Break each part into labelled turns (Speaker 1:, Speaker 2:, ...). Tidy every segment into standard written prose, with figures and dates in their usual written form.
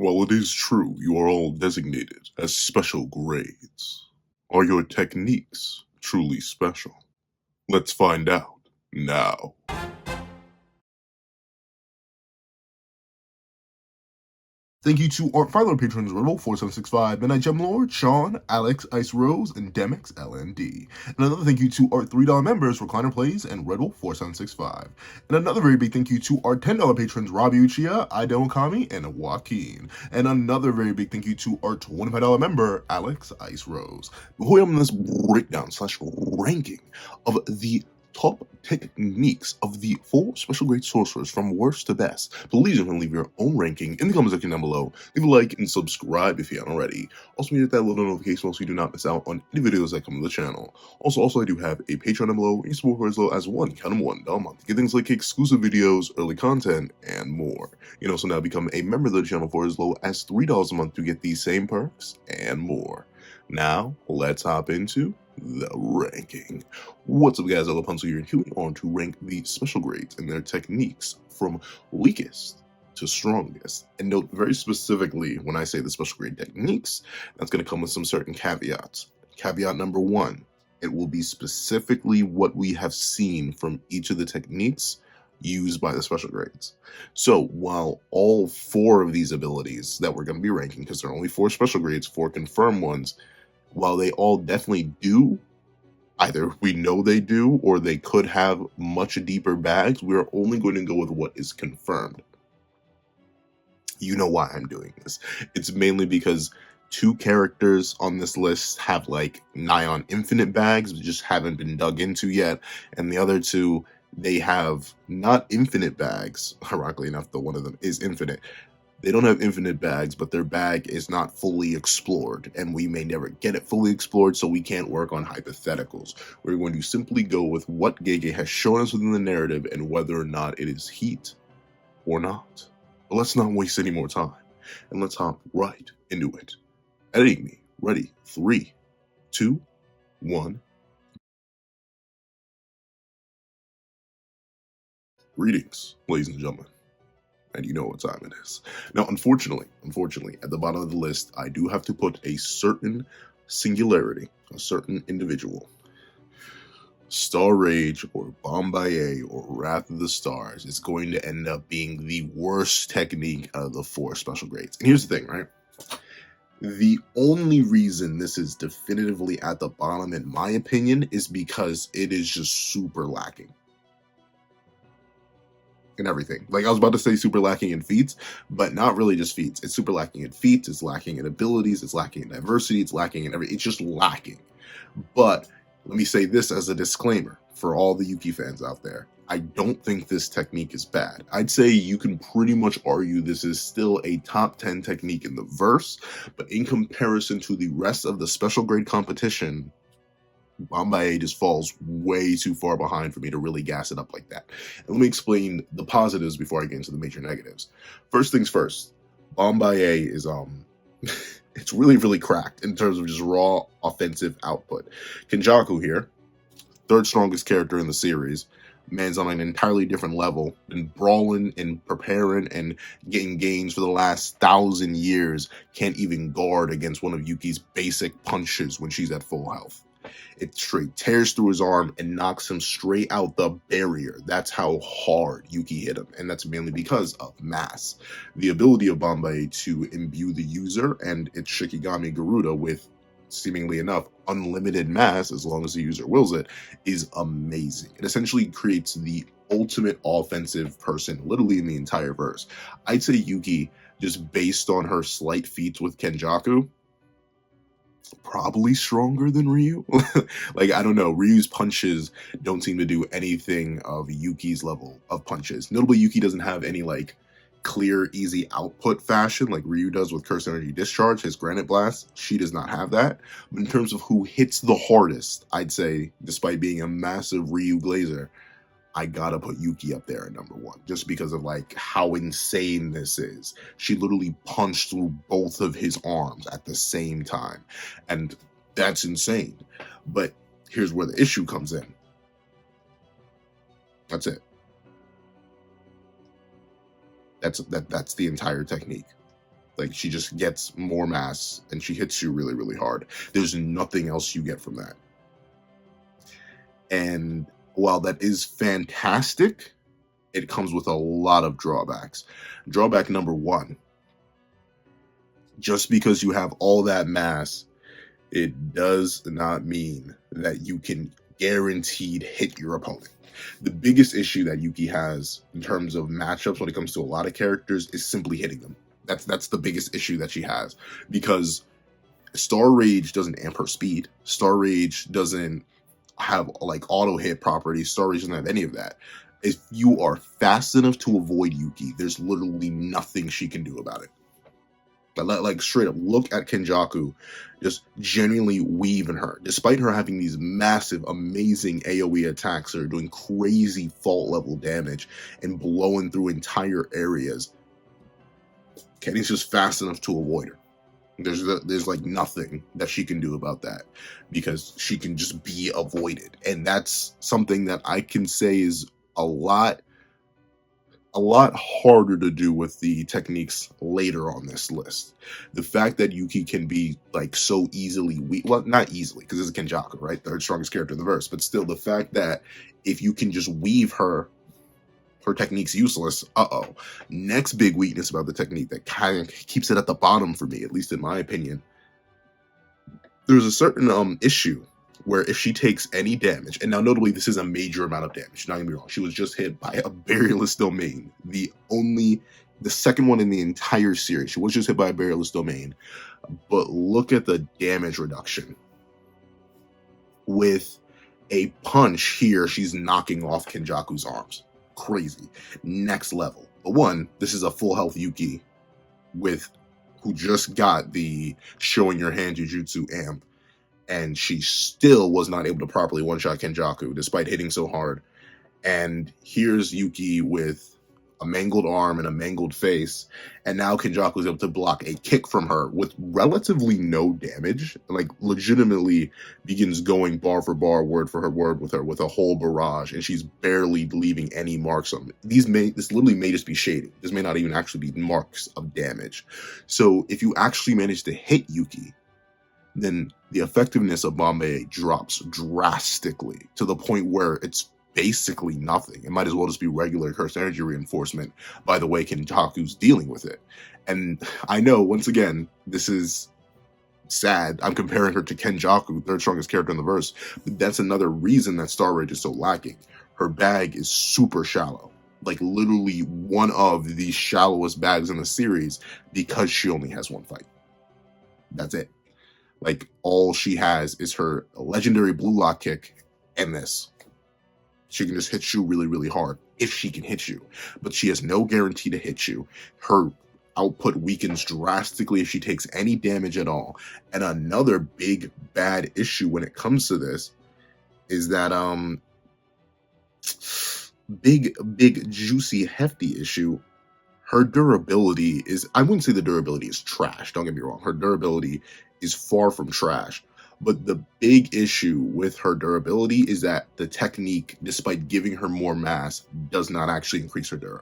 Speaker 1: While it is true you are all designated as special grades, are your techniques truly special? Let's find out now. Thank you to our final patrons Rebel 4765, Midnight Gem Lord, Sean, Alex, Ice Rose, and Demix LND. And another thank you to our $3 members, Recliner Plays and Rebel 4765. And another very big thank you to our $10 patrons, Robbie Uchiha, Idon Kami, and Joaquin. And another very big thank you to our $25 member, Alex Ice Rose. Before we have this breakdown slash ranking of the top techniques of the 4 special grade sorcerers from worst to best, please don't leave your own ranking in the comment section down below. Leave a like and subscribe if you haven't already. Also, hit that little notification so you do not miss out on any videos that come to the channel. Also, I do have a Patreon down below, and you support for as low as $1 a month. Get things like exclusive videos, early content, and more. You can also now become a member of the channel for as low as $3 a month to get these same perks and more. Now, let's hop into the ranking. What's up, guys? Pencil here, and here we are to rank the special grades and their techniques from weakest to strongest. And note very specifically, when I say the special grade techniques, that's going to come with some certain caveats. Caveat number 1, it will be specifically what we have seen from each of the techniques used by the special grades. So while all 4 of these abilities that we're going to be ranking, because there are only 4 special grades, 4 confirmed ones, while they all definitely do, either we know they do or they could have much deeper bags, we're only going to go with what is confirmed. You know why I'm doing this. It's mainly because 2 characters on this list have like nigh on infinite bags, but just haven't been dug into yet. And the other 2, they have not infinite bags. Ironically enough, though one of them is infinite. They don't have infinite bags, but their bag is not fully explored, and we may never get it fully explored, so we can't work on hypotheticals. We're going to simply go with what Gege has shown us within the narrative and whether or not it is heat or not. But let's not waste any more time, and let's hop right into it. Editing me. Ready. 3, 2, 1. Greetings, ladies and gentlemen. And you know what time it is. Now, unfortunately, at the bottom of the list, I do have to put a certain singularity, a certain individual. Star Rage or Bombaye or Wrath of the Stars is going to end up being the worst technique out of the 4 special grades. And here's the thing, right? The only reason this is definitively at the bottom, in my opinion, is because it is just super lacking. And everything. Like, I was about to say super lacking in feats, but not really just feats. It's super lacking in feats, it's lacking in abilities, it's lacking in diversity, it's lacking in everything. It's just lacking. But let me say this as a disclaimer for all the Yuki fans out there. I don't think this technique is bad. I'd say you can pretty much argue this is still a top 10 technique in the verse, but in comparison to the rest of the special grade competition, Bombaye just falls way too far behind for me to really gas it up like that. And let me explain the positives before I get into the major negatives. First things first, Bombaye is it's really cracked in terms of just raw offensive output. Kenjaku here, 3rd strongest character in the series, man's on an entirely different level, been brawling and preparing and getting gains for the last 1,000 years, can't even guard against one of Yuki's basic punches when she's at full health. It straight tears through his arm and knocks him straight out the barrier. That's how hard Yuki hit him, and that's mainly because of mass. The ability of Bombaye to imbue the user and its Shikigami Garuda with, seemingly enough, unlimited mass, as long as the user wills it, is amazing. It essentially creates the ultimate offensive person, literally in the entire verse. I'd say Yuki, just based on her slight feats with Kenjaku, probably stronger than Ryu. Like, I don't know, Ryu's punches don't seem to do anything of Yuki's level of punches. Notably, Yuki doesn't have any like clear, easy output fashion like Ryu does with Curse Energy Discharge, his Granite Blast. She does not have that. But in terms of who hits the hardest, I'd say, despite being a massive Ryu glazer, I gotta put Yuki up there at number 1, just because of like how insane this is. She literally punched through both of his arms at the same time, and that's insane. But here's where the issue comes in. That's it. That's the entire technique. Like, she just gets more mass and she hits you really, really hard. There's nothing else you get from that. And while that is fantastic, it comes with a lot of drawbacks. Drawback number one, just because you have all that mass, it does not mean that you can guaranteed hit your opponent. The biggest issue that Yuki has in terms of matchups when it comes to a lot of characters is simply hitting them. That's the biggest issue that she has, because Star Rage doesn't amp her speed. Star Rage doesn't have like auto hit properties. Star Rage doesn't have any of that. If you are fast enough to avoid Yuki, there's literally nothing she can do about it. But like straight up, look at Kenjaku just genuinely weaving her. Despite her having these massive, amazing AoE attacks that are doing crazy fault level damage and blowing through entire areas, Kenny's just fast enough to avoid her. There's like nothing that she can do about that, because she can just be avoided. And that's something that I can say is a lot harder to do with the techniques later on this list. The fact that Yuki can be like so easily weak, well, not easily, because this is Kenjaku, right? Third strongest character in the verse, but still the fact that if you can just weave her technique's useless. Next big weakness about the technique that kind of keeps it at the bottom for me, at least in my opinion. There's a certain issue where if she takes any damage, and now notably this is a major amount of damage, not gonna be wrong, she was just hit by a barrierless domain, the second one in the entire series. She was just hit by a barrierless domain, but look at the damage reduction. With a punch here, she's knocking off Kenjaku's arms. Crazy. Next level. But one, this is a full health Yuki who just got the showing your hand Jujutsu amp, and she still was not able to properly one-shot Kenjaku despite hitting so hard. And here's Yuki with a mangled arm and a mangled face, and now Kenjaku is able to block a kick from her with relatively no damage. Like, legitimately begins going bar for bar, word for her word with her, with a whole barrage, and she's barely leaving any marks on it. This literally may just be shading. This may not even actually be marks of damage. So if you actually manage to hit Yuki, then the effectiveness of Bombay drops drastically to the point where it's basically nothing. It might as well just be regular cursed energy reinforcement by the way Kenjaku's dealing with it. And I know, once again, this is sad. I'm comparing her to Kenjaku, third strongest character in the verse, but that's another reason that Star Rage is so lacking. Her bag is super shallow. Like, literally one of the shallowest bags in the series, because she only has one fight. That's it. Like, all she has is her legendary blue lock kick and this. She can just hit you really, really hard if she can hit you. But she has no guarantee to hit you. Her output weakens drastically if she takes any damage at all. And another big, bad issue when it comes to this is that, big, juicy, hefty issue. Her durability is, I wouldn't say the durability is trash, don't get me wrong. Her durability is far from trash. But the big issue with her durability is that the technique, despite giving her more mass, does not actually increase her dura.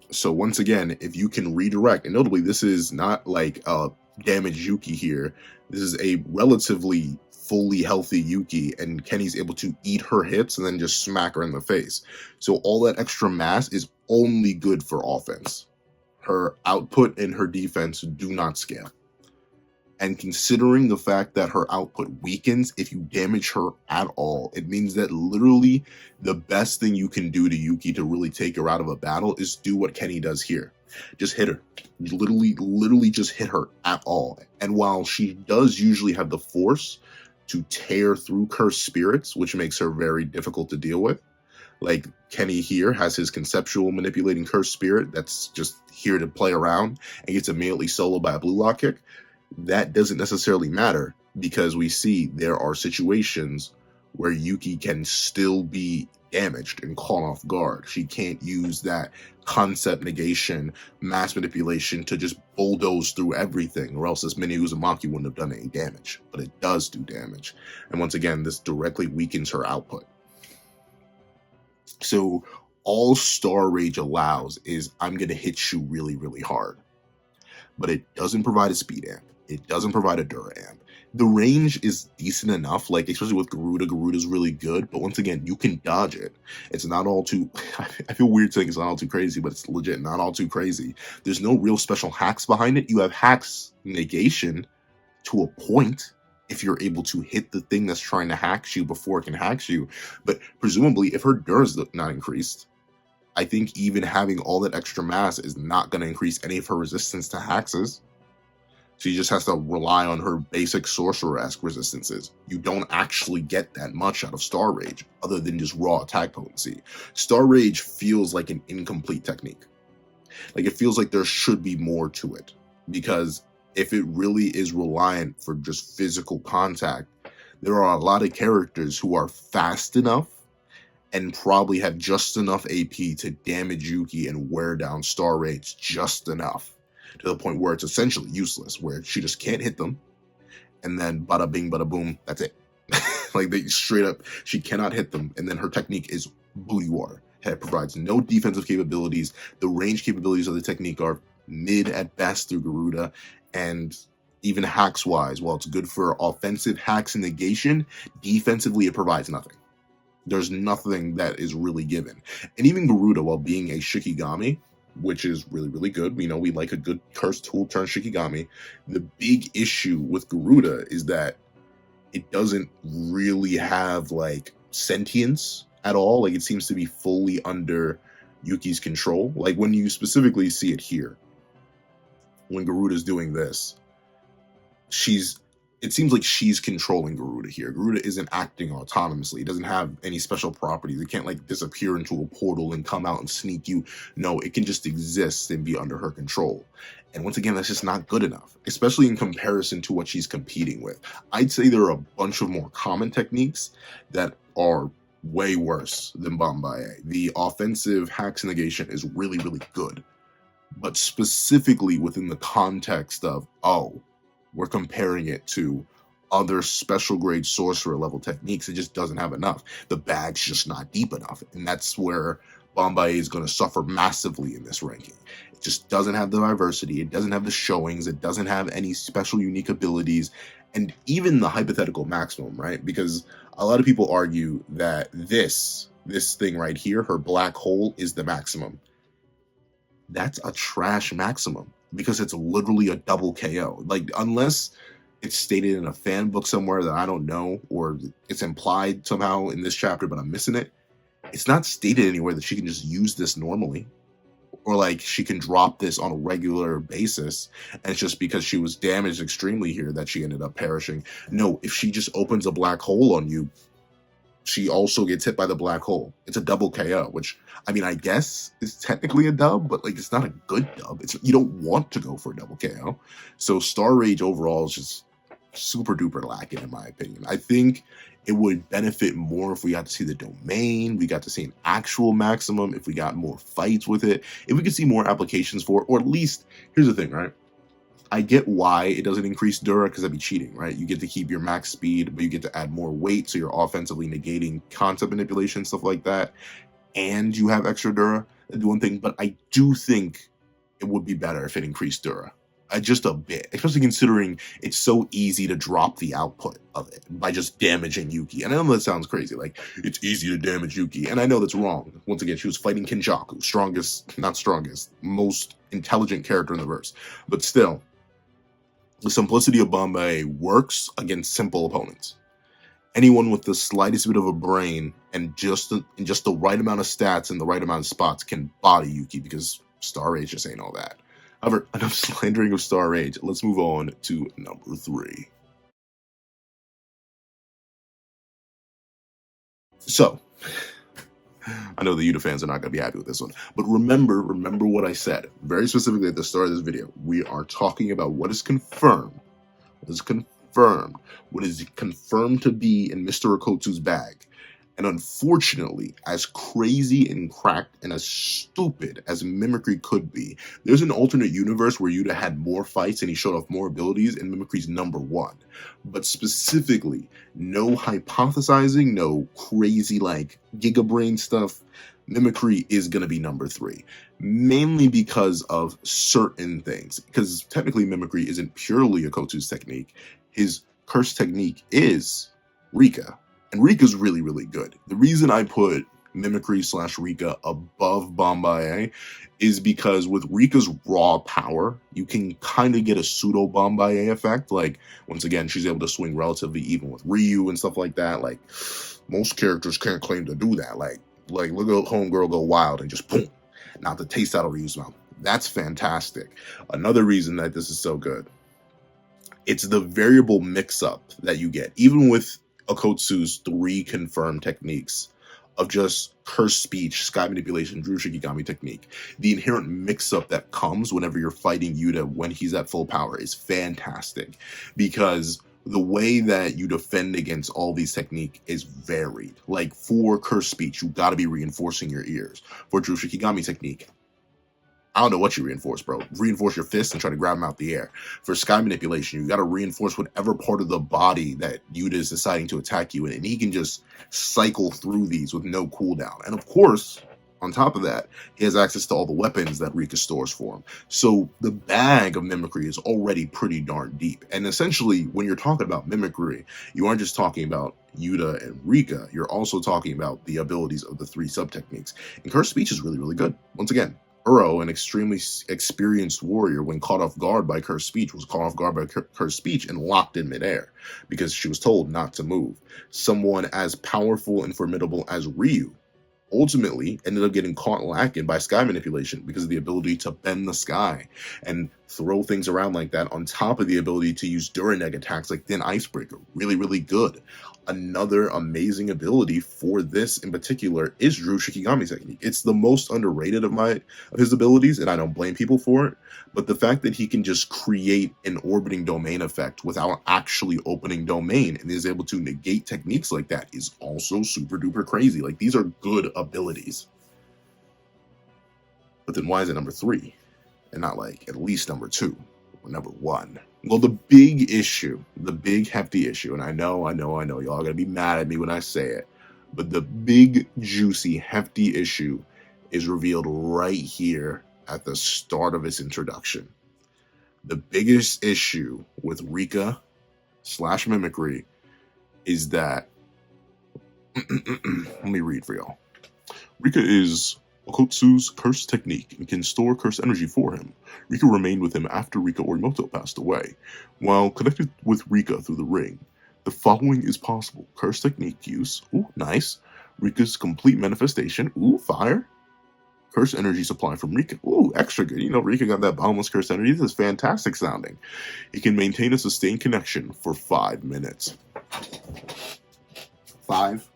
Speaker 1: So once again, if you can redirect, and notably this is not like a damaged Yuki here, this is a relatively fully healthy Yuki, and Kenny's able to eat her hits and then just smack her in the face. So all that extra mass is only good for offense. Her output and her defense do not scale. And considering the fact that her output weakens if you damage her at all, it means that literally the best thing you can do to Yuki to really take her out of a battle is do what Kenny does here. Just hit her. Literally just hit her at all. And while she does usually have the force to tear through cursed spirits, which makes her very difficult to deal with, like Kenny here has his conceptual manipulating cursed spirit that's just here to play around and gets immediately soloed by a blue lock kick, that doesn't necessarily matter, because we see there are situations where Yuki can still be damaged and caught off guard. She can't use that concept negation, mass manipulation to just bulldoze through everything, or else this mini Uzumaki wouldn't have done any damage. But it does do damage. And once again, this directly weakens her output. So All Star Rage allows is I'm going to hit you really, really hard. But it doesn't provide a speed amp. It doesn't provide a Dura amp. The range is decent enough, like especially with Garuda. Garuda's really good, but once again, you can dodge it. It's not all too. I feel weird saying it's not all too crazy, but it's legit not all too crazy. There's no real special hacks behind it. You have hacks negation to a point if you're able to hit the thing that's trying to hack you before it can hack you. But presumably, if her Dura's not increased, I think even having all that extra mass is not going to increase any of her resistance to hexes. She just has to rely on her basic sorcerer-esque resistances. You don't actually get that much out of Star Rage, other than just raw attack potency. Star Rage feels like an incomplete technique. Like, it feels like there should be more to it. Because if it really is reliant for just physical contact, there are a lot of characters who are fast enough and probably have just enough AP to damage Yuki and wear down Star Rage just enough to the point where it's essentially useless, where she just can't hit them, and then bada bing, bada boom, that's it. Like, they straight up, she cannot hit them, and then her technique is booty water. It provides no defensive capabilities. The range capabilities of the technique are mid at best through Garuda, and even hacks-wise, while it's good for offensive hacks and negation, defensively it provides nothing. There's nothing that is really given. And even Garuda, while being a Shikigami, which is really, really good, we like a good curse tool turn Shikigami, the big issue with Garuda is that it doesn't really have, like, sentience at all. Like, it seems to be fully under Yuki's control. Like, when you specifically see it here, when Garuda's doing this, it seems like she's controlling Garuda here. Garuda isn't acting autonomously. It doesn't have any special properties. It can't, like, disappear into a portal and come out and sneak you. No, it can just exist and be under her control. And once again, that's just not good enough, especially in comparison to what she's competing with. I'd say there are a bunch of more common techniques that are way worse than Bombaye. The offensive hacks negation is really, really good. But specifically within the context of, we're comparing it to other special grade sorcerer level techniques, it just doesn't have enough. The bag's just not deep enough. And that's where Bombaye is going to suffer massively in this ranking. It just doesn't have the diversity. It doesn't have the showings. It doesn't have any special unique abilities. And even the hypothetical maximum, right? Because a lot of people argue that this thing right here, her black hole, is the maximum. That's a trash maximum, because it's literally a double KO. Like, unless it's stated in a fan book somewhere that I don't know, or it's implied somehow in this chapter, but I'm missing it, it's not stated anywhere that she can just use this normally, or like she can drop this on a regular basis, and it's just because she was damaged extremely here that she ended up perishing. No, if she just opens a black hole on you, she also gets hit by the black hole. It's a double KO, which, I mean, I guess is technically a dub, but, like, it's not a good dub. You don't want to go for a double KO. So Star Rage overall is just super duper lacking, in my opinion. I think it would benefit more if we got to see the domain, we got to see an actual maximum, if we got more fights with it, if we could see more applications for it, or at least, here's the thing, right? I get why it doesn't increase Dura, because that'd be cheating, right? You get to keep your max speed, but you get to add more weight, so you're offensively negating concept manipulation, stuff like that, and you have extra Dura. That'd be one thing, but I do think it would be better if it increased Dura. Just a bit, especially considering it's so easy to drop the output of it by just damaging Yuki. And I know that sounds crazy, like, it's easy to damage Yuki, and I know that's wrong. Once again, she was fighting Kenjaku, not strongest, most intelligent character in the verse, but still, the simplicity of Bombaye works against simple opponents. Anyone with the slightest bit of a brain and just the right amount of stats and the right amount of spots can body Yuki, because Star Rage just ain't all that. However, enough slandering of Star Rage. Let's move on to number 3. So, I know the Yuta fans are not going to be happy with this one, but remember what I said very specifically at the start of this video. We are talking about what is confirmed, what is confirmed to be in Mr. Okotsu's bag. And unfortunately, as crazy and cracked and as stupid as Mimicry could be, there's an alternate universe where Yuta had more fights and he showed off more abilities, and Mimicry's number 1. But specifically, no hypothesizing, no crazy, like, giga brain stuff. Mimicry is going to be number 3, mainly because of certain things. Because technically, Mimicry isn't purely a Kotu's technique. His curse technique is Rika, and Rika's really, really good. The reason I put Mimicry / Rika above Bombaye is because with Rika's raw power, you can kind of get a pseudo Bombaye effect. Like, once again, she's able to swing relatively even with Ryu and stuff like that. Like, most characters can't claim to do that. Like look at Homegirl go wild and just boom, knock the taste out of Ryu's mouth. That's fantastic. Another reason that this is so good, it's the variable mix-up that you get, even with Okotsu's 3 confirmed techniques of just curse speech, sky manipulation, Drew Shikigami technique. The inherent mix-up that comes whenever you're fighting Yuta when he's at full power is fantastic, because the way that you defend against all these techniques is varied. Like, for curse speech, you got to be reinforcing your ears. For Drew Shikigami technique, I don't know what you reinforce, bro. Reinforce your fists and try to grab them out the air. For sky manipulation, you got to reinforce whatever part of the body that Yuta is deciding to attack you in, and he can just cycle through these with no cooldown. And of course, on top of that, he has access to all the weapons that Rika stores for him. So the bag of Mimicry is already pretty darn deep. And essentially, when you're talking about Mimicry, you aren't just talking about Yuta and Rika, you're also talking about the abilities of the 3 sub-techniques. And Curse Speech is really, really good. Once again, Uro, an extremely experienced warrior, when caught off guard by Cursed Speech, was caught off guard by Cursed Speech and locked in midair because she was told not to move. Someone as powerful and formidable as Ryu ultimately ended up getting caught lacking by sky manipulation because of the ability to bend the sky and throw things around like that, on top of the ability to use Duraneg attacks like Thin Icebreaker. Really, really good. Another amazing ability for this in particular is Drew Shikigami technique. It's the most underrated of his abilities, and I don't blame people for it. But the fact that he can just create an orbiting domain effect without actually opening domain and is able to negate techniques like that is also super duper crazy. Like, these are good abilities. But then why is it number 3 and not like at least number 2 or number 1? Well, the big issue, the big hefty issue, and I know, y'all are going to be mad at me when I say it, but the big, juicy, hefty issue is revealed right here at the start of its introduction. The biggest issue with Rika / Mimicry is that, let me read for y'all. Rika is Okotsu's curse technique and can store curse energy for him. Rika remained with him after Rika Orimoto passed away. While connected with Rika through the ring, the following is possible. Curse technique use, ooh, nice. Rika's complete manifestation, ooh, fire. Curse energy supply from Rika, ooh, extra good. You know, Rika got that boundless curse energy. This is fantastic sounding. He can maintain a sustained connection for 5 minutes. 5.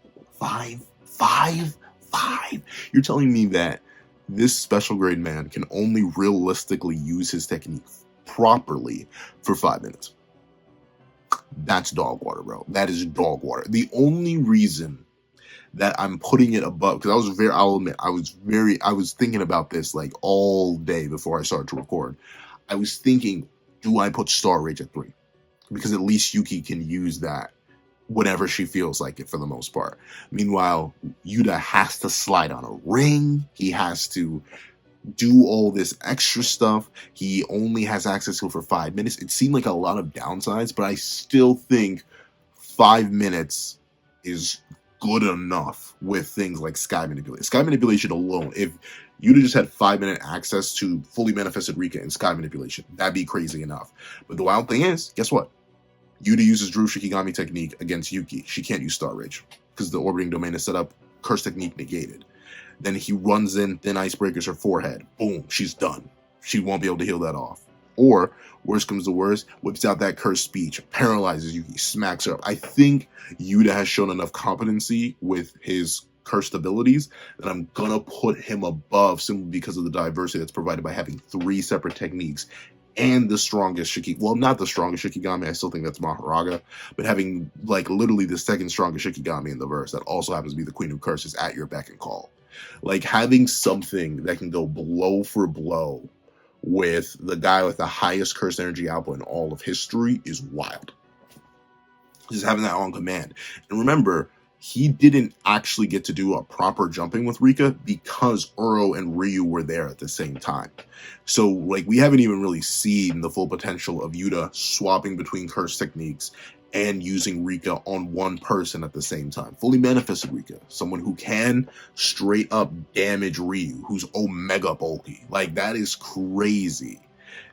Speaker 1: You're telling me that this special grade man can only realistically use his technique properly for 5 minutes? That's dog water, bro. That is dog water. The only reason that I'm putting it above, because I'll admit, I was thinking about this like all day before I started to record. I was thinking, do I put Star Rage at 3? Because at least Yuki can use that whenever she feels like it for the most part. Meanwhile, Yuta has to slide on a ring. He has to do all this extra stuff. He only has access to it for 5 minutes. It seemed like a lot of downsides, but I still think 5 minutes is good enough with things like sky manipulation. Sky manipulation alone, if Yuta just had 5 minute access to fully manifested Rika and sky manipulation, that'd be crazy enough. But the wild thing is, guess what? Yuta uses Drew Shikigami technique against Yuki. She can't use Star Rage because the orbiting domain is set up, curse technique negated. Then he runs in, Thin Icebreakers her forehead. Boom, she's done. She won't be able to heal that off. Or, worst comes to worst, whips out that cursed speech, paralyzes Yuki, smacks her up. I think Yuta has shown enough competency with his cursed abilities that I'm gonna put him above simply because of the diversity that's provided by having 3 separate techniques and the strongest not the strongest Shikigami, I still think that's Maharaga, but having like literally the second strongest Shikigami in the verse that also happens to be the Queen of Curses at your beck and call. Like, having something that can go blow for blow with the guy with the highest curse energy output in all of history is wild. Just having that on command. And remember, he didn't actually get to do a proper jumping with Rika because Uro and Ryu were there at the same time. So, like, we haven't even really seen the full potential of Yuta swapping between curse techniques and using Rika on one person at the same time. Fully manifested Rika, someone who can straight up damage Ryu, who's omega bulky. Like, that is crazy.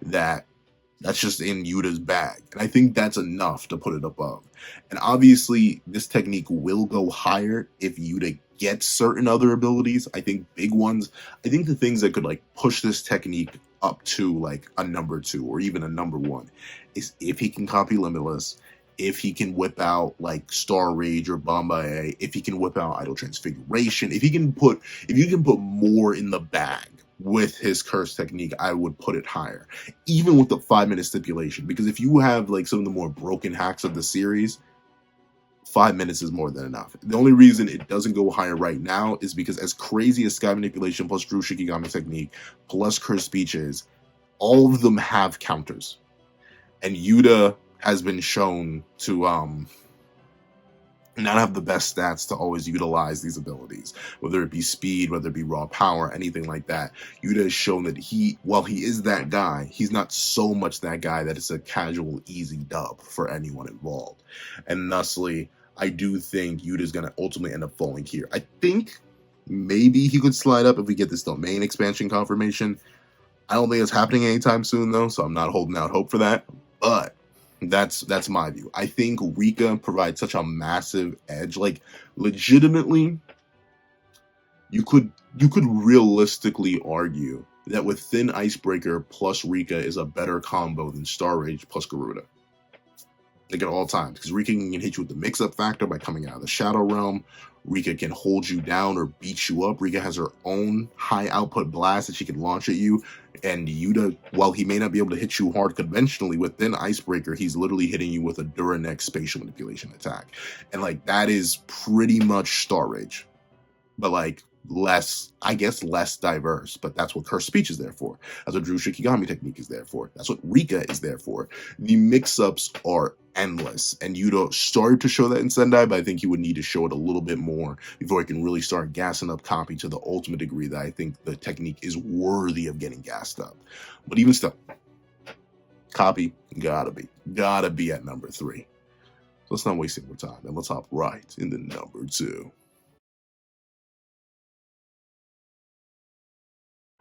Speaker 1: That's just in Yuta's bag. And I think that's enough to put it above. And obviously, this technique will go higher if Yuta gets certain other abilities. I think big ones. I think the things that could like push this technique up to like a number 2 or even a number 1 is if he can copy Limitless, if he can whip out like Star Rage or Bombay, if he can whip out Idol Transfiguration, if you can put more in the bag with his curse technique, I would put it higher, even with the 5-minute stipulation. Because if you have like some of the more broken hacks of the series, 5 minutes is more than enough. The only reason it doesn't go higher right now is because as crazy as Sky Manipulation plus Drew Shikigami technique plus curse speech is, all of them have counters, and Yuta has been shown to not have the best stats to always utilize these abilities, whether it be speed, whether it be raw power, anything like that. Yuta has shown that while he is that guy, he's not so much that guy that it's a casual, easy dub for anyone involved. And thusly, I do think Yuta's going to ultimately end up falling here. I think maybe he could slide up if we get this domain expansion confirmation. I don't think it's happening anytime soon, though, so I'm not holding out hope for that. But that's my view. I think Rika provides such a massive edge. Like, legitimately, you could realistically argue that with Thin Icebreaker plus Rika is a better combo than Star Rage plus Garuda. Like at all times, because Rika can hit you with the mix-up factor by coming out of the Shadow Realm. Rika can hold you down or beat you up. Rika has her own high output blast that she can launch at you. And Yuta, while he may not be able to hit you hard conventionally, within Icebreaker, he's literally hitting you with a Duranex spatial manipulation attack. And like that is pretty much Star Rage. But like less diverse, but that's what Curse Speech is there for. That's what Drew Shikigami technique is there for. That's what Rika is there for. The mix-ups are endless, and Yuta started to show that in Sendai, but I think he would need to show it a little bit more before he can really start gassing up Copy to the ultimate degree that I think the technique is worthy of getting gassed up. But even still, Copy gotta be at number 3. So let's not waste any more time, and let's hop right into number 2.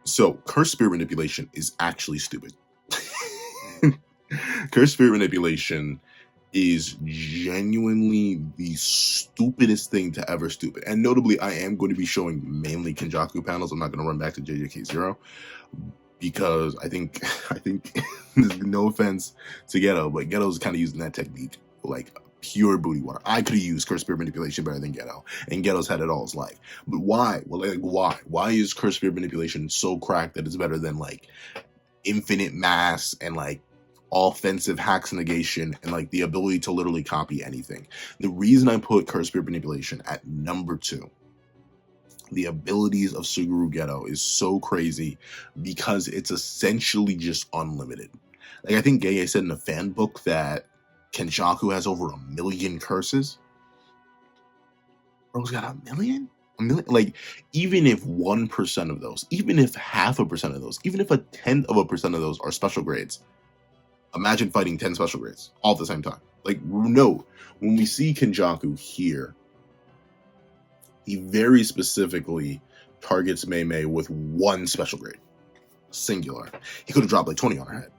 Speaker 1: So, Curse Spirit Manipulation is actually stupid. Curse Spirit Manipulation is genuinely the stupidest thing to ever stupid. And notably, I am going to be showing mainly Kenjaku panels. I'm not going to run back to JJK0 because I think no offense to Ghetto, but Ghetto's kind of using that technique like pure booty water. I could have used Curse Spirit Manipulation better than Ghetto, and Ghetto's had it all his life. But why? Well, like, why? Why is Curse Spirit Manipulation so cracked that it's better than like Infinite Mass and like offensive hacks negation and like the ability to literally copy anything? The reason I put Curse Spirit Manipulation at number 2, the abilities of Suguru Ghetto is so crazy because it's essentially just unlimited. Like I think Gege said in a fan book that Kenjaku has over 1 million curses. Bro's got 1 million? 1 million? Like, even if 1% of those, even if 0.5% of those, even if 0.1% of those are special grades, imagine fighting 10 special grades all at the same time. Like, no, when we see Kenjaku here, he very specifically targets Mei with 1 special grade. Singular. He could have dropped like 20 on her head.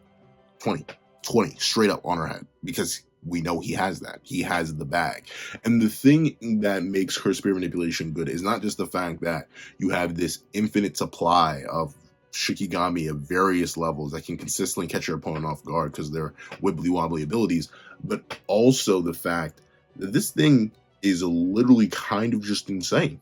Speaker 1: 20 straight up on her head, because we know he has that. He has the bag. And the thing that makes Curse Spirit Manipulation good is not just the fact that you have this infinite supply of Shikigami of various levels that can consistently catch your opponent off guard because they're wibbly wobbly abilities, but also the fact that this thing is literally kind of just insane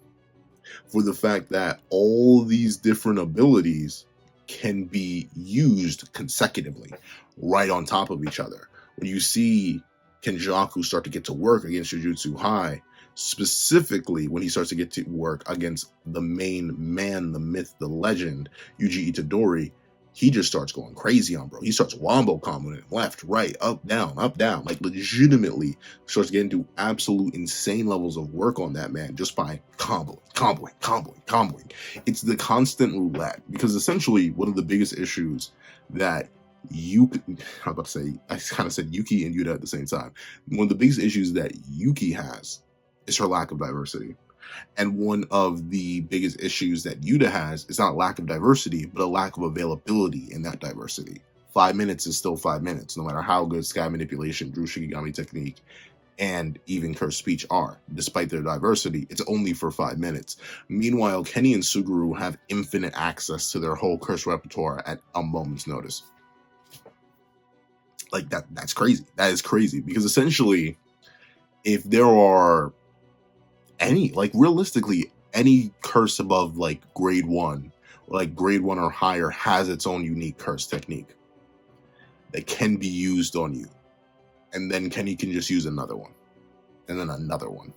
Speaker 1: for the fact that all these different abilities can be used consecutively right on top of each other. When you see Kenjaku start to get to work against Jujutsu High, specifically when he starts to get to work against the main man, the myth, the legend, Yuji Itadori, he just starts going crazy on bro. He starts wombo comboing it left, right, up, down. Like legitimately starts getting to absolute insane levels of work on that man just by comboing. It's the constant roulette, because essentially one of the biggest issues that I'm about to say, I kind of said Yuki and Yuta at the same time. One of the biggest issues that Yuki has is her lack of diversity. And one of the biggest issues that Yuta has is not lack of diversity, but a lack of availability in that diversity. 5 minutes is still 5 minutes, no matter how good Sky Manipulation, Drew Shikigami Technique, and even Cursed Speech are. Despite their diversity, it's only for 5 minutes. Meanwhile, Kenny and Suguru have infinite access to their whole curse repertoire at a moment's notice. Like, that's crazy. That is crazy, because essentially, if there are realistically, any curse above like grade 1, or like grade 1 or higher, has its own unique curse technique that can be used on you. And then Kenny can just use another one, and then another one,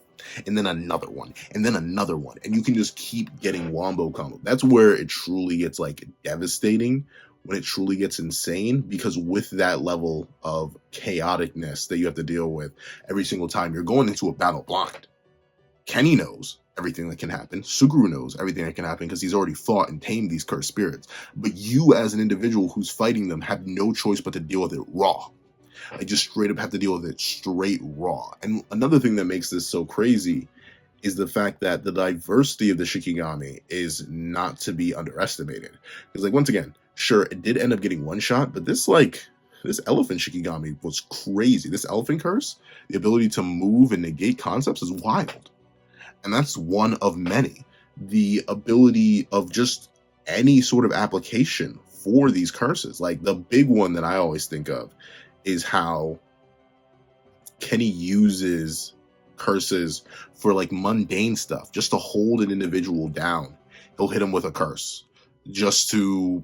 Speaker 1: and then another one, and then another one. And you can just keep getting wombo combo. That's where it truly gets like devastating, when it truly gets insane, because with that level of chaoticness that you have to deal with every single time, you're going into a battle blind. Kenny knows everything that can happen. Suguru knows everything that can happen because he's already fought and tamed these cursed spirits. But you, as an individual who's fighting them, have no choice but to deal with it raw. Like, just straight up have to deal with it straight raw. And another thing that makes this so crazy is the fact that the diversity of the Shikigami is not to be underestimated. Because, like, once again, sure, it did end up getting one shot, but this elephant Shikigami was crazy. This elephant curse, the ability to move and negate concepts, is wild. And that's one of many. The ability of just any sort of application for these curses. Like, the big one that I always think of is how Kenny uses curses for like mundane stuff, just to hold an individual down. He'll hit him with a curse. Just to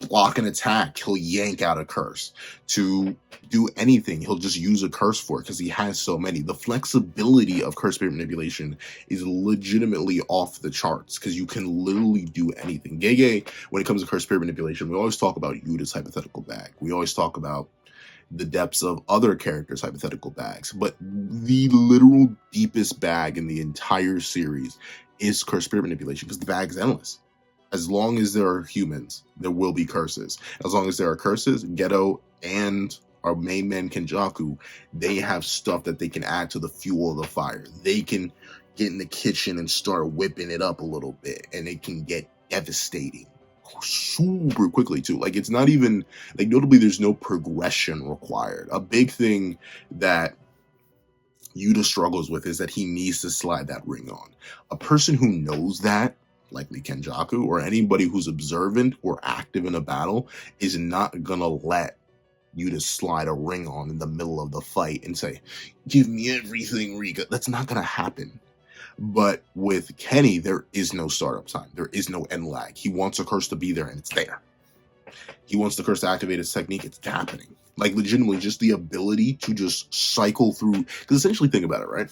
Speaker 1: block an attack, he'll yank out a curse. To do anything, he'll just use a curse for it, because he has so many. The flexibility of curse spirit manipulation is legitimately off the charts, because you can literally do anything. Gege, when it comes to curse spirit manipulation, we always talk about Yuta's hypothetical bag. We always talk about the depths of other characters' hypothetical bags, but the literal deepest bag in the entire series is curse spirit manipulation, because the bag is endless. As long as there are humans, there will be curses. As long as there are curses, Geto and our main man Kenjaku, they have stuff that they can add to the fuel of the fire. They can get in the kitchen and start whipping it up a little bit, and it can get devastating super quickly too. Like, it's not even, like, notably there's no progression required. A big thing that Yuta struggles with is that he needs to slide that ring on. A person who knows that, likely Kenjaku, or anybody who's observant or active in a battle, is not gonna let Yuta slide a ring on in the middle of the fight and say, "Give me everything, Rika." That's not gonna happen. But with Kenny, there is no startup time. There is no end lag. He wants a curse to be there, and it's there. He wants the curse to activate its technique. It's happening. Like, legitimately, just the ability to just cycle through. Because essentially, think about it, right?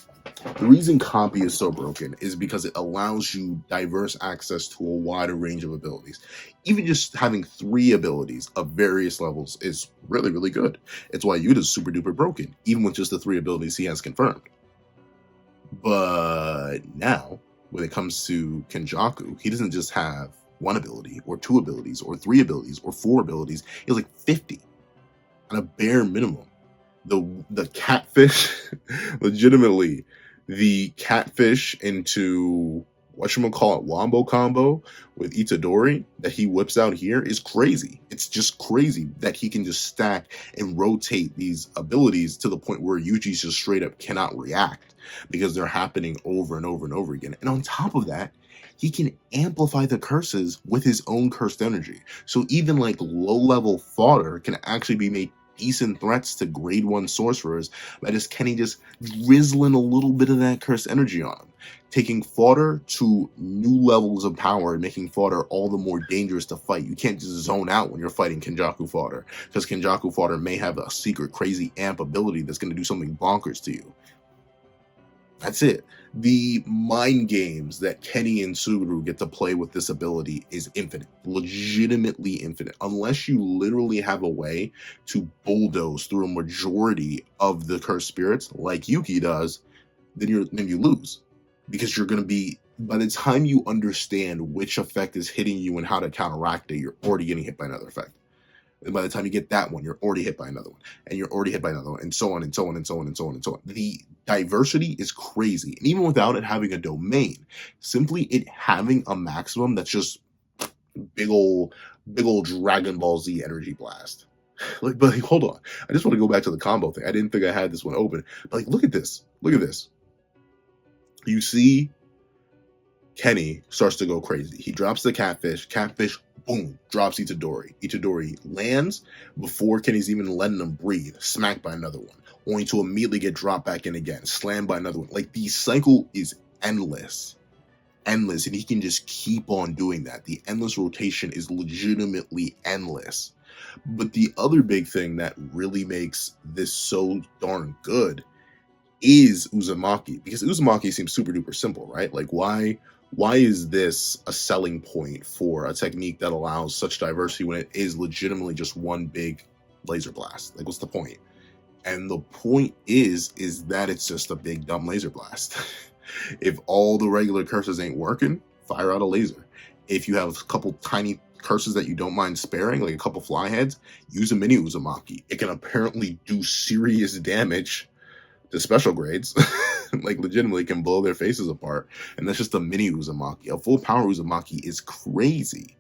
Speaker 1: The reason Compi is so broken is because it allows you diverse access to a wider range of abilities. Even just having 3 abilities of various levels is really, really good. It's why Yuta's super duper broken, even with just the 3 abilities he has confirmed. But now, when it comes to Kenjaku, he doesn't just have 1 ability, or 2 abilities, or 3 abilities, or 4 abilities. He has like 50 on a bare minimum. The catfish, legitimately, the catfish into whatchamacallit wombo combo with Itadori that he whips out here is crazy. It's just crazy that he can just stack and rotate these abilities to the point where Yuji's just straight up cannot react, because they're happening over and over and over again. And on top of that, he can amplify the curses with his own cursed energy. So even like low-level fodder can actually be made decent threats to grade 1 sorcerers by just Kenny just drizzling a little bit of that cursed energy on him, taking fodder to new levels of power and making fodder all the more dangerous to fight. You can't just zone out when you're fighting Kenjaku fodder, because Kenjaku fodder may have a secret crazy amp ability that's going to do something bonkers to you. That's it. The mind games that Kenny and Suguru get to play with this ability is infinite, legitimately infinite. Unless you literally have a way to bulldoze through a majority of the cursed spirits, like Yuki does, then you lose, because you're going to be, by the time you understand which effect is hitting you and how to counteract it, you're already getting hit by another effect. And by the time you get that one, you're already hit by another one, and you're already hit by another one, and so on and so on and so on and so on and so on. The diversity is crazy. And even without it having a domain, simply it having a maximum that's just big old Dragon Ball Z energy blast. But hold on. I just want to go back to the combo thing. I didn't think I had this one open. But like, look at this. Look at this. You see Kenny starts to go crazy. He drops the catfish. Catfish, boom, drops Itadori. Itadori lands before Kenny's even letting him breathe. Smacked by another one. Only to immediately get dropped back in again. Slammed by another one. Like, the cycle is endless. Endless. And he can just keep on doing that. The endless rotation is legitimately endless. But the other big thing that really makes this so darn good is Uzumaki. Because Uzumaki seems super duper simple, right? Like, why is this a selling point for a technique that allows such diversity when it is legitimately just one big laser blast? Like, what's the point? And the point is that it's just a big dumb laser blast. If all the regular curses ain't working, fire out a laser. If you have a couple tiny curses that you don't mind sparing, like a couple fly heads, use a mini Uzumaki. It can apparently do serious damage to special grades. Like, legitimately can blow their faces apart. And that's just a mini Uzumaki. A full power Uzumaki is crazy.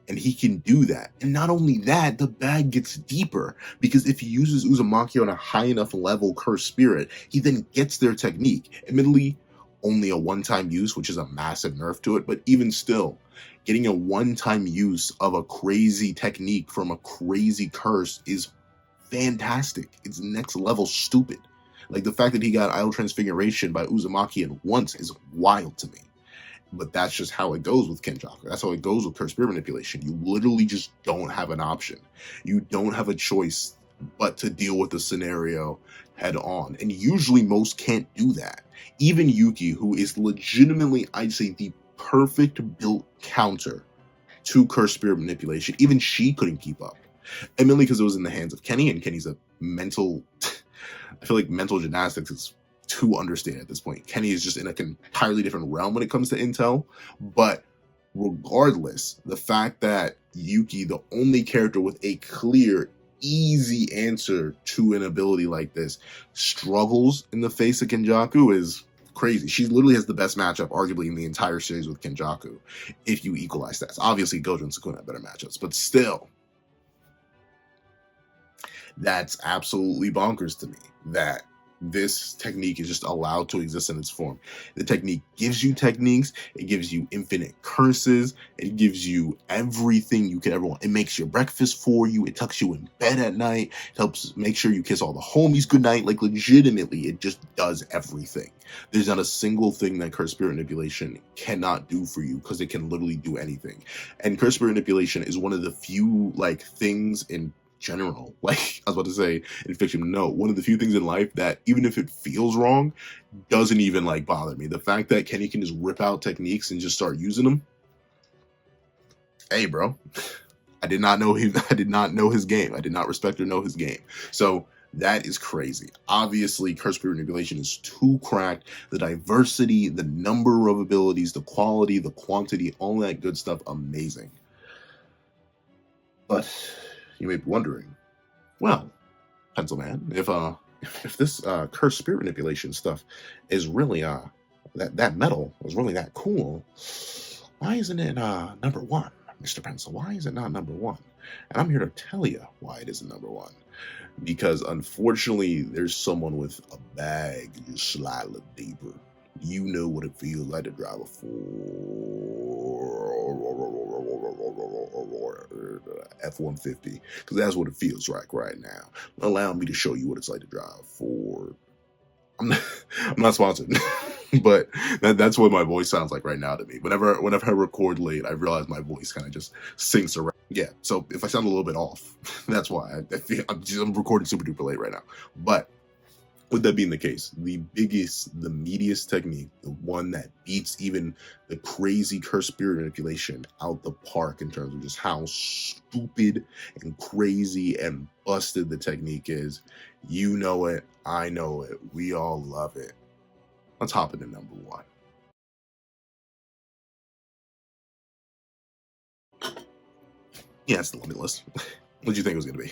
Speaker 1: And he can do that. And not only that, the bag gets deeper. Because if he uses Uzumaki on a high enough level cursed spirit, he then gets their technique. Admittedly, only a one-time use, which is a massive nerf to it. But even still, getting a one-time use of a crazy technique from a crazy curse is fantastic. It's next level stupid. Like, the fact that he got Idle Transfiguration by Uzumaki at once is wild to me. But that's just how it goes with Kenjaku. That's how it goes with Cursed Spirit Manipulation. You literally just don't have an option. You don't have a choice but to deal with the scenario head on. And usually most can't do that. Even Yuki, who is legitimately, I'd say, the perfect built counter to Cursed Spirit Manipulation, even she couldn't keep up. And mainly because it was in the hands of Kenny, and Kenny's a mental... I feel like mental gymnastics is too understated at this point. Kenny is just in an entirely different realm when it comes to intel. But regardless, the fact that Yuki, the only character with a clear, easy answer to an ability like this, struggles in the face of Kenjaku is crazy. She literally has the best matchup, arguably, in the entire series with Kenjaku, if you equalize stats. Obviously, Gojo and Sukuna have better matchups, but still, that's absolutely bonkers to me that this technique is just allowed to exist in its form. The technique gives you techniques, it gives you infinite curses, it gives you everything you could ever want. It makes your breakfast for you, it tucks you in bed at night, it helps make sure you kiss all the homies goodnight. Like, legitimately, it just does everything. There's not a single thing that Cursed Spirit Manipulation cannot do for you, because it can literally do anything. And Cursed Spirit Manipulation is one of the few, like, things in general, like I was about to say in fiction, no, one of the few things in life that, even if it feels wrong, doesn't even like bother me. The fact that Kenny can just rip out techniques and just start using them. Hey, bro, I did not know his game. I did not respect or know his game. So that is crazy. Obviously, Cursed Spirit Manipulation is too cracked. The diversity, the number of abilities, the quality, the quantity, all that good stuff, amazing. But you may be wondering, well, Pencil Man, if this Cursed Spirit Manipulation stuff is really that metal is really that cool, why isn't it number one, Mr. Pencil? Why is it not number one? And I'm here to tell you why it isn't number one. Because unfortunately, there's someone with a bag just slightly deeper. You know what it feels like to drive a F-150, because that's what it feels like right now. Allow me to show you what it's like to drive Ford. I'm not sponsored, but that's what my voice sounds like right now to me. Whenever I record late, I realize my voice kind of just sinks around. Yeah, so if I sound a little bit off, that's why. I'm recording super duper late right now. But With that being the case, the biggest, the meatiest technique, the one that beats even the crazy curse spirit manipulation out the park in terms of just how stupid and crazy and busted the technique is. You know it, I know it, we all love it. Let's hop into number one. Yeah, it's the Limitless. What do you think it was going to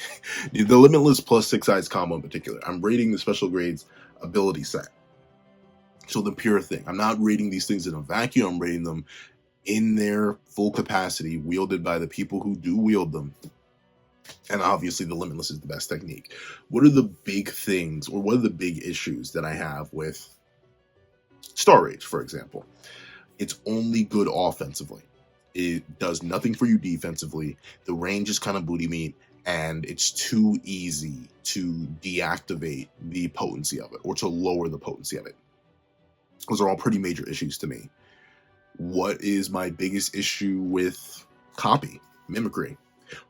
Speaker 1: be? The Limitless plus 6 eyes combo in particular. I'm rating the special grades ability set. So the pure thing. I'm not rating these things in a vacuum. I'm rating them in their full capacity, wielded by the people who do wield them. And obviously, the Limitless is the best technique. What are the big things, or what are the big issues that I have with Star Rage, for example? It's only good offensively. It does nothing for you defensively. The range is kind of booty meat, and it's too easy to deactivate the potency of it or to lower the potency of it. Those are all pretty major issues to me. What is my biggest issue with copy, mimicry,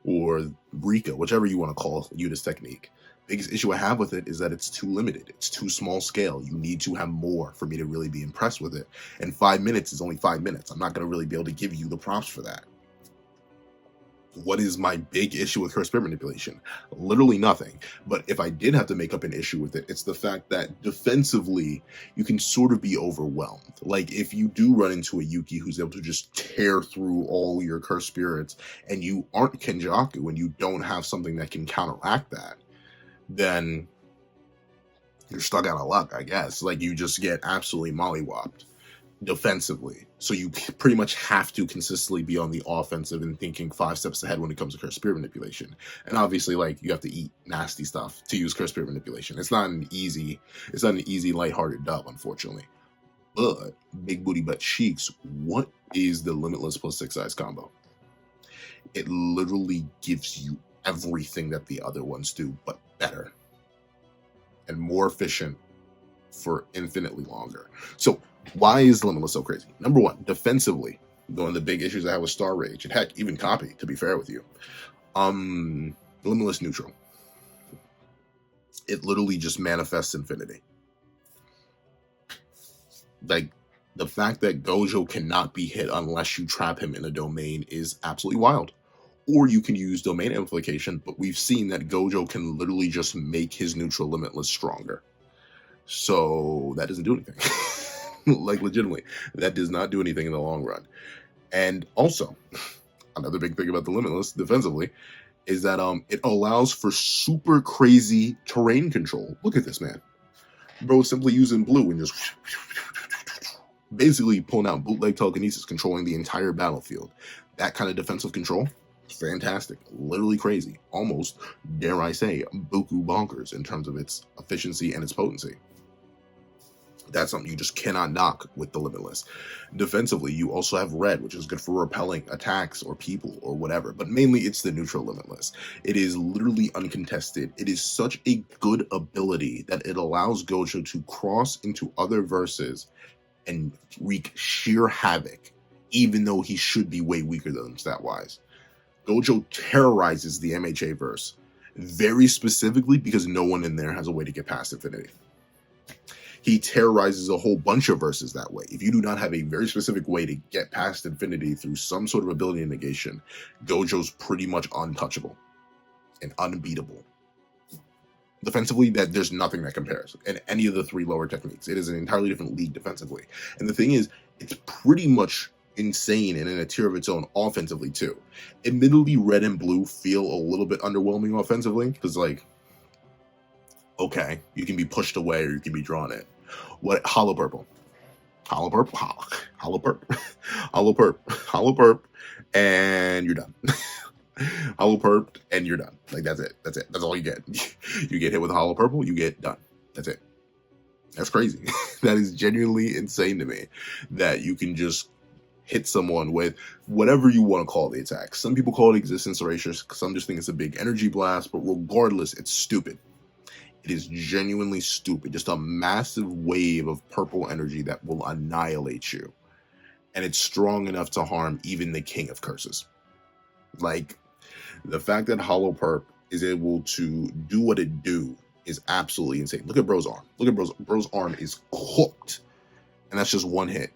Speaker 1: or Rika, whichever you want to call Yuda's technique? Biggest issue I have with it is that it's too limited. It's too small scale. You need to have more for me to really be impressed with it. And 5 minutes is only 5 minutes. I'm not going to really be able to give you the props for that. What is my big issue with curse spirit manipulation? Literally nothing. But if I did have to make up an issue with it, it's the fact that defensively, you can sort of be overwhelmed. Like if you do run into a Yuki who's able to just tear through all your curse spirits, and you aren't Kenjaku and you don't have something that can counteract that, then you're stuck out of luck, I guess. Like you just get absolutely mollywopped defensively. So you pretty much have to consistently be on the offensive and thinking 5 steps ahead when it comes to curse spirit manipulation. And obviously, like you have to eat nasty stuff to use curse spirit manipulation. It's not an easy, lighthearted dub, unfortunately. But big booty butt cheeks, what is the Limitless plus 6 eyes combo? It literally gives you everything that the other ones do, but better and more efficient for infinitely longer. So why is Limitless so crazy? Number one, defensively, one of the big issues I have with Star Rage, and heck, even Copy, to be fair with you. Limitless neutral. It literally just manifests infinity. Like, the fact that Gojo cannot be hit unless you trap him in a domain is absolutely wild. Or you can use domain amplification, but we've seen that Gojo can literally just make his neutral Limitless stronger. So that doesn't do anything. Like legitimately, that does not do anything in the long run. And also, another big thing about the Limitless defensively is that it allows for super crazy terrain control. Look at this, man. Bro, simply using blue and just basically pulling out bootleg telekinesis, controlling the entire battlefield. That kind of defensive control, fantastic. Literally crazy. Almost, dare I say, buku bonkers in terms of its efficiency and its potency. That's something you just cannot knock with the Limitless. Defensively, you also have red, which is good for repelling attacks or people or whatever, but mainly it's the neutral Limitless. It is literally uncontested. It is such a good ability that it allows Gojo to cross into other verses and wreak sheer havoc, even though he should be way weaker than them stat-wise. Gojo terrorizes the MHA verse, very specifically because no one in there has a way to get past infinity. He terrorizes a whole bunch of verses that way. If you do not have a very specific way to get past infinity through some sort of ability negation, Gojo's pretty much untouchable and unbeatable. Defensively, that there's nothing that compares in any of the 3 lower techniques. It is an entirely different league defensively. And the thing is, it's pretty much insane and in a tier of its own offensively too. Admittedly, red and blue feel a little bit underwhelming offensively because, like, okay, you can be pushed away or you can be drawn in. What hollow purple, hollow perp, hollow perp, hollow perp, hollow perp, and you're done. Hollow perp, and you're done. Like that's it. That's it. That's all you get. You get hit with a hollow purple, you get done. That's it. That's crazy. That is genuinely insane to me. That you can just hit someone with whatever you want to call the attack. Some people call it existence erasure. Some just think it's a big energy blast. But regardless, it's stupid. It is genuinely stupid. Just a massive wave of purple energy that will annihilate you. And it's strong enough to harm even the king of curses. Like, the fact that Hollow Perp is able to do what it do is absolutely insane. Look at bro's arm. Look at bro's arm is cooked. And that's just one hit.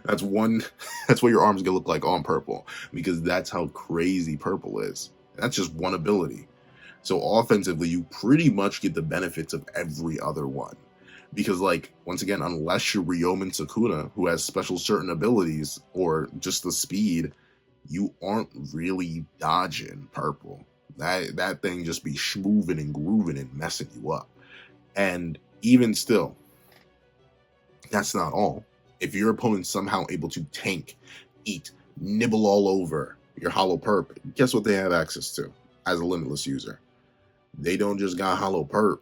Speaker 1: That's what your arm's gonna look like on purple, because that's how crazy purple is. That's just one ability. So offensively, you pretty much get the benefits of every other one. Because, like, once again, unless you're Ryomen Sukuna, who has special certain abilities or just the speed, you aren't really dodging purple. That thing just be schmooving and grooving and messing you up. And even still, that's not all. If your opponent's somehow able to tank, eat, nibble all over your hollow perp, guess what they have access to as a Limitless user? They don't just got hollow perp.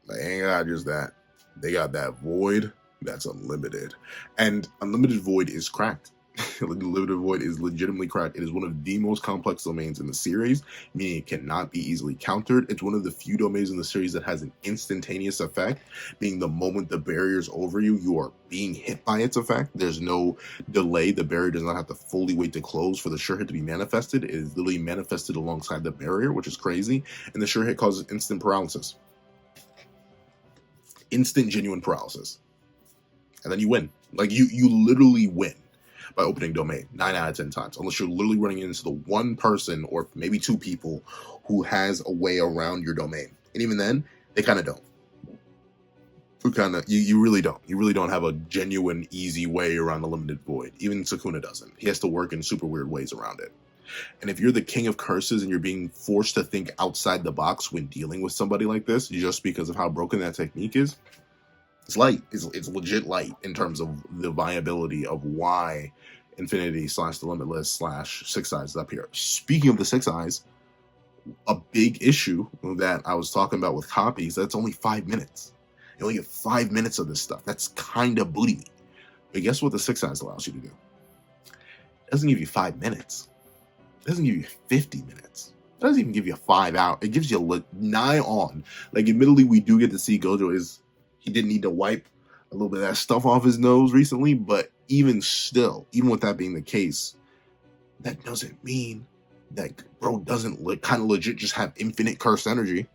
Speaker 1: They ain't got just that. They got that void that's unlimited. And unlimited void is cracked. Unlimited void is legitimately cracked. It is one of the most complex domains in the series, meaning it cannot be easily countered. It's one of the few domains in the series that has an instantaneous effect, being the moment the barrier is over you, you are being hit by its effect. There's no delay. The barrier does not have to fully wait to close for the sure hit to be manifested. It is literally manifested alongside the barrier, which is crazy. And the sure hit causes instant paralysis. Instant genuine paralysis. And then you win. Like, you literally win by opening domain 9 out of 10 times, unless you're literally running into the one person or maybe two people who has a way around your domain. And even then, they kind of don't. You really don't. You really don't have a genuine, easy way around the limited void. Even Sukuna doesn't. He has to work in super weird ways around it. And if you're the king of curses and you're being forced to think outside the box when dealing with somebody like this, just because of how broken that technique is, it's light. It's legit light in terms of the viability of why Infinity / the Limitless / Six Eyes is up here. Speaking of the Six Eyes, a big issue that I was talking about with copies, that's only 5 minutes. You only get 5 minutes of this stuff. That's kind of booty meat. But guess what the Six Eyes allows you to do? It doesn't give you 5 minutes. It doesn't give you 50 minutes. It doesn't even give you 5 hours. It gives you nigh on. Like, admittedly, we do get to see Gojo he didn't need to wipe a little bit of that stuff off his nose recently, but even still, even with that being the case, that doesn't mean that bro doesn't kind of legit just have infinite curse energy,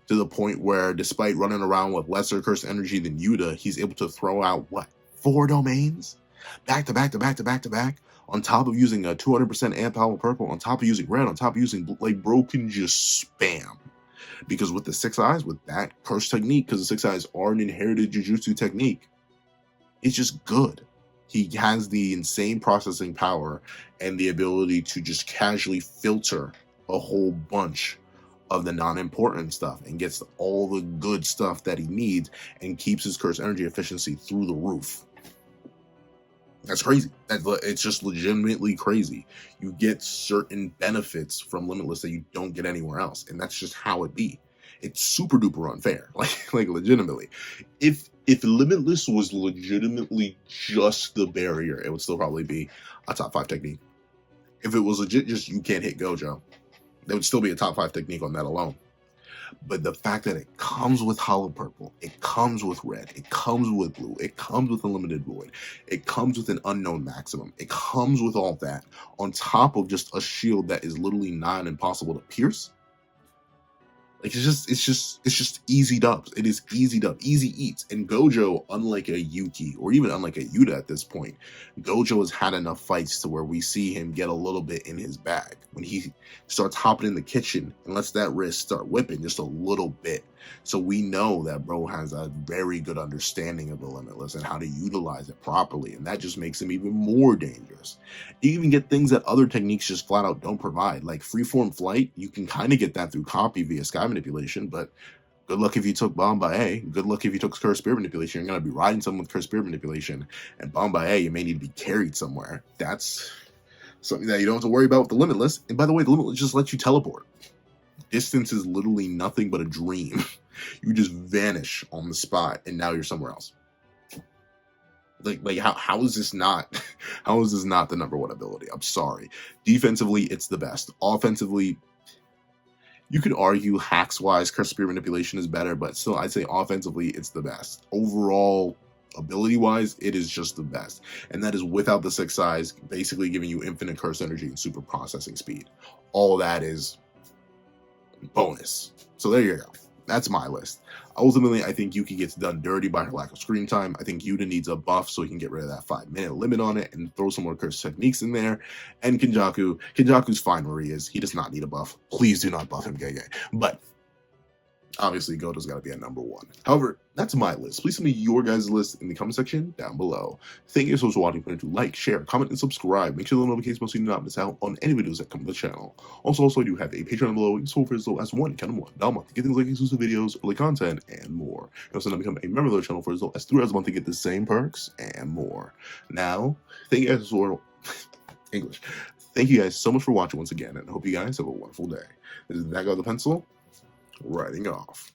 Speaker 1: to the point where despite running around with lesser curse energy than Yuta, he's able to throw out, what, 4 domains? Back to back to back to back to back, on top of using a 200% amp power purple, on top of using red, on top of using blue. Like, bro can just spam. Because with the Six Eyes, with that curse technique, because the Six Eyes are an inherited Jujutsu technique, it's just good. He has the insane processing power and the ability to just casually filter a whole bunch of the non-important stuff and gets all the good stuff that he needs and keeps his curse energy efficiency through the roof. That's crazy. It's just legitimately crazy. You get certain benefits from Limitless that you don't get anywhere else, and that's just how it be. It's super duper unfair, like legitimately. If Limitless was legitimately just the barrier, it would still probably be a top 5 technique. If it was legit just you can't hit Gojo, there would still be a top 5 technique on that alone. But the fact that it comes with hollow purple, it comes with red, it comes with blue, it comes with unlimited void, it comes with an unknown maximum, it comes with all that on top of just a shield that is literally nigh impossible to pierce. Like, it's just easy dubs. It is easy dub, easy eats. And Gojo, unlike a Yuki or even unlike a Yuta at this point, Gojo has had enough fights to where we see him get a little bit in his bag when he starts hopping in the kitchen and lets that wrist start whipping just a little bit. So we know that bro has a very good understanding of the Limitless and how to utilize it properly, and that just makes him even more dangerous. You even get things that other techniques just flat out don't provide, like freeform flight. You can kind of get that through copy via sky manipulation, but good luck if you took Bombae. Good luck if you took Curse Spirit Manipulation. You're going to be riding someone with Curse Spirit Manipulation, and Bombae, you may need to be carried somewhere. That's something that you don't have to worry about with the Limitless. And by the way, the Limitless just lets you teleport. Distance is literally nothing but a dream. You just vanish on the spot, and now you're somewhere else. Like how is this not the number 1 ability? I'm sorry. Defensively, it's the best. Offensively, you could argue hacks wise, Curse Spirit Manipulation is better, but still, I'd say offensively, it's the best. Overall, ability wise, it is just the best, and that is without the Six Eyes basically giving you infinite curse energy and super processing speed. All that is bonus. So there you go. That's my list. Ultimately, I think Yuki gets done dirty by her lack of screen time. I think Yuta needs a buff so he can get rid of that 5-minute limit on it and throw some more cursed techniques in there. And Kenjaku's fine where he is. He does not need a buff. Please do not buff him, Gege. But obviously, Goto's got to be at number 1. However, that's my list. Please send me your guys' list in the comment section down below. Thank you so much for watching. Remember to like, share, comment, and subscribe. Make sure the notifications bell so you do not miss out on any videos that come to the channel. Also, I do have a Patreon below. You can for as low as $1 a month to get things like exclusive videos, early content, and more. You also now become a member of the channel for as low as $3 a month to get the same perks and more. Now, thank you guys for English. Thank you guys so much for watching once again, and I hope you guys have a wonderful day. This is that guy with the pencil, writing off.